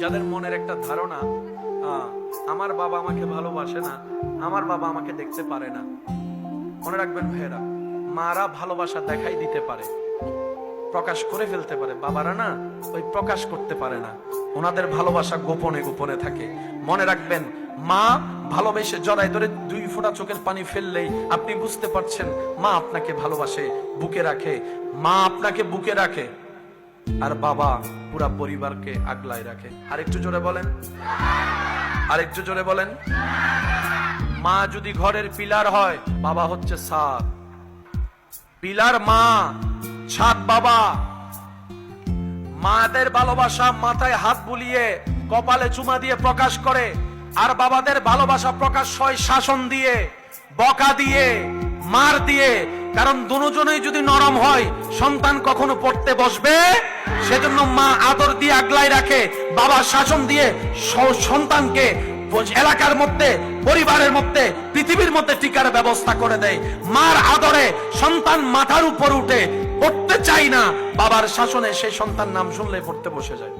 যাদের মনের একটা ধারণা আমার বাবা আমাকে ভালোবাসে না, আমার বাবা আমাকে দেখতে পারে না, মনে রাখবেন ভাইয়েরা, মারা ভালোবাসা দেখাই দিতে পারে, প্রকাশ করে ফেলতে পারে, বাবারা না ওই প্রকাশ করতে পারে না, ওনাদের ভালোবাসা গোপনে গোপনে থাকে। মনে রাখবেন, মা ভালোবেসে জড়াই ধরে 2 ফোঁটা চোখের পানি ফেললেই আপনি বুঝতে পারছেন মা আপনাকে ভালোবাসে, বুকে রাখে, মা আপনাকে বুকে রাখে, আর বাবা পুরা পরিবারকে আগলায় রাখে। আরেকটু জোরে বলেন, আরেকটু জোরে বলেন। মা যদি ঘরের পিলার হয়, বাবা হচ্ছে ছাদ। পিলার মা, ছাদ বাবা। মাদের ভালোবাসা মাথায় হাত বুলিয়ে কপালে চুমা দিয়ে প্রকাশ করে, আর বাবাদের ভালোবাসা প্রকাশ হয় শাসন দিয়ে, বকা দিয়ে, মার দিয়ে। কারণ দুজনেই যদি নরম হয়, সন্তান কখনো পড়তে বসবে? সেজন্য মা আদর দিয়ে আগলায় রাখে, বাবা শাসন দিয়ে সন্তানকে এলাকার মধ্যে, পরিবারের মধ্যে, পৃথিবীর মধ্যে টিকার ব্যবস্থা করে দেয়। মার আদরে সন্তান মাথার উপর উঠে, পড়তে চাই না, বাবার শাসনে সেই সন্তান নাম শুনলে পড়তে বসে যায়।